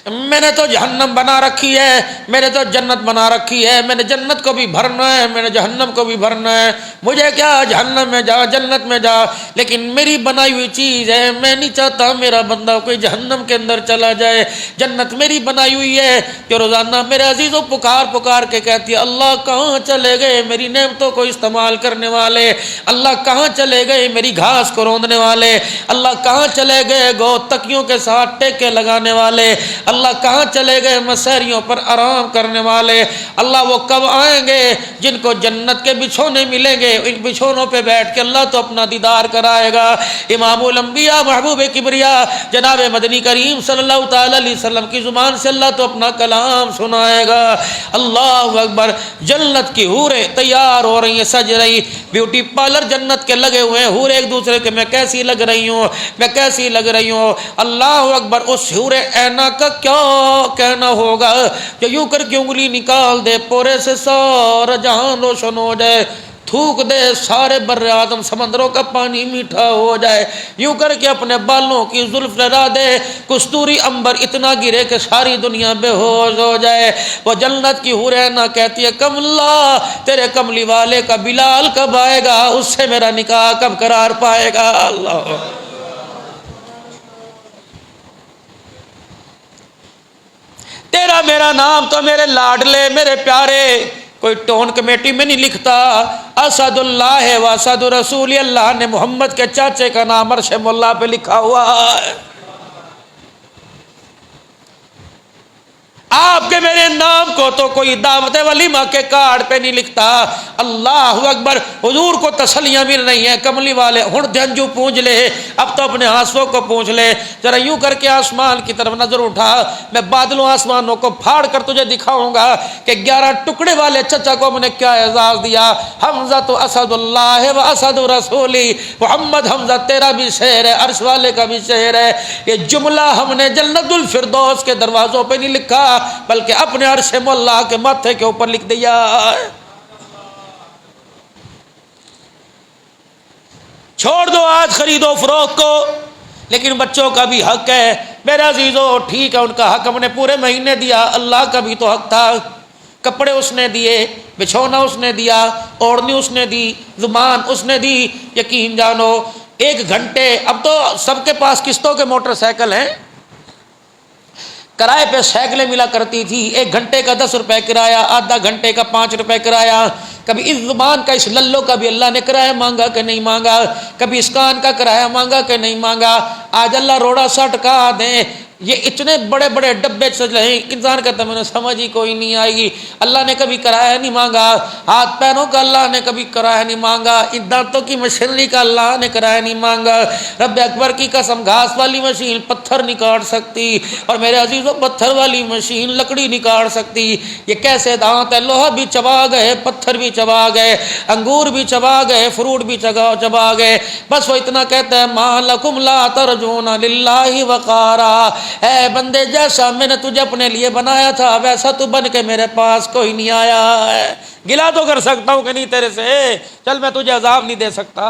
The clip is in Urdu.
میں نے تو جہنم بنا رکھی ہے، میں نے تو جنت بنا رکھی ہے، میں نے جنت کو بھی بھرنا ہے، میں نے جہنم کو بھی بھرنا ہے، مجھے کیا جہنم میں جا جنت میں جا، لیکن میری بنائی ہوئی چیز ہے، میں نہیں چاہتا میرا بندہ کوئی جہنم کے اندر چلا جائے، جنت میری بنائی ہوئی ہے کہ روزانہ میرے عزیزوں پکار پکار کے کہتی ہے اللہ کہاں چلے گئے میری نعمتوں کو استعمال کرنے والے، اللہ کہاں چلے گئے میری گھاس کو روندنے والے، اللہ کہاں چلے گئے گو تکیوں کے ساتھ ٹیکے لگانے والے، اللہ کہاں چلے گئے مسحریوں پر آرام کرنے والے، اللہ وہ کب آئیں گے جن کو جنت کے بچھونے ملیں گے، ان بچھونوں پہ بیٹھ کے اللہ تو اپنا دیدار کرائے گا۔ امام الانبیاء محبوب کبریا جناب مدنی کریم صلی اللہ تعالی علیہ وسلم کی زبان سے اللہ تو اپنا کلام سنائے گا۔ اللہ اکبر، جنت کی حوریں تیار ہو رہی ہیں، سج رہی، بیوٹی پارلر جنت کے لگے ہوئے ہیں، حوریں ایک دوسرے کے میں کیسی لگ رہی ہوں، میں کیسی لگ رہی ہوں۔ اللہ اکبر، اس حور عینہ کا کیا کہنا ہوگا کہ یوں کر کے انگلی نکال دے پورے سے سارا جہان روشن ہو جائے، تھوک دے سارے بر اعظم سمندروں کا پانی میٹھا ہو جائے، یوں کر کے اپنے بالوں کی زلف لہرا دے کستوری عنبر اتنا گرے کہ ساری دنیا بے ہوش ہو جائے۔ وہ جنت کی حور عینہ کہتی ہے کملا تیرے کملی والے کا بلال کب آئے گا، اس سے میرا نکاح کب قرار پائے گا۔ اللہ تیرا میرا نام تو میرے لاڈلے میرے پیارے کوئی ٹون کمیٹی میں نہیں لکھتا، اسد اللہ و اسد رسول اللہ نے محمد کے چاچے کا نام عرش مولا پہ لکھا ہوا ہے۔ آپ کے میرے نام کو تو کوئی دعوت ولیمہ کے کارڈ پہ نہیں لکھتا۔ اللہ اکبر، حضور کو تسلیاں مل رہی ہیں، کملی والے ہن دھنجو پونج لے، اب تو اپنے آنسوں کو پونچھ لے، ذرا یوں کر کے آسمان کی طرف نظر اٹھا، میں بادلوں آسمانوں کو پھاڑ کر تجھے دکھاؤں گا کہ 11 ٹکڑے والے چچا کو ہم نے کیا اعزاز دیا۔ حمزہ تو اسد اللہ و اسد رسولی، محمد حمزہ تیرا بھی شعر ہے، عرش والے کا بھی شعر ہے۔ یہ جملہ ہم نے جنت الفردوس کے دروازوں پہ نہیں لکھا بلکہ اپنے عرش مولا کے ماتھے کے اوپر لکھ دیا۔ چھوڑ دو آج خرید و فروخت کو، لیکن بچوں کا بھی حق ہے میرے عزیزو، ٹھیک ہے ان کا حق ہم نے پورے مہینے دیا، اللہ کا بھی تو حق تھا، کپڑے اس نے دیے، بچھونا اس نے دیا، اوڑھنی اس نے دی، زبان اس نے دی۔ یقین جانو 1 گھنٹے، اب تو سب کے پاس قسطوں کے موٹر سائیکل ہیں، کرائے پہ سائیکلیں ملا کرتی تھی، 1 گھنٹے کا 10 روپے کرایہ، آدھا گھنٹے کا 5 روپے کرایہ۔ کبھی اس زبان کا اس للو کا بھی اللہ نے کرایہ مانگا کہ نہیں مانگا، کبھی اس کان کا کرایہ مانگا کہ نہیں مانگا۔ آج اللہ روڑا سا ٹکا دیں، یہ اتنے بڑے بڑے ڈبے چل رہے ہیں، انسان کہتا ہے میں نے سمجھ ہی کوئی نہیں آئے گی۔ اللہ نے کبھی کرایہ نہیں مانگا، ہاتھ پیروں کا اللہ نے کبھی کرایہ نہیں مانگا، ان دانتوں کی مشینری کا اللہ نے کرایہ نہیں مانگا۔ رب اکبر کی قسم، گھاس والی مشین پتھر نہیں کاٹ سکتی، اور میرے عزیزوں پتھر والی مشین لکڑی نہیں کاٹ سکتی۔ یہ کیسے دانت ہے، لوہا بھی چبا گئے، پتھر بھی چبا گئے، انگور بھی چبا گئے، فروٹ بھی چبا گئے، بس وہ اتنا کہتا ہے ما لکم لا ترجون للہ وقارا، اے بندے جیسا میں نے تجھے اپنے لیے بنایا تھا ویسا تو بن کے میرے پاس کوئی نہیں آیا ہے۔ گلا تو کر سکتا ہوں کہ نہیں تیرے سے، چل میں تجھے عذاب نہیں دے سکتا۔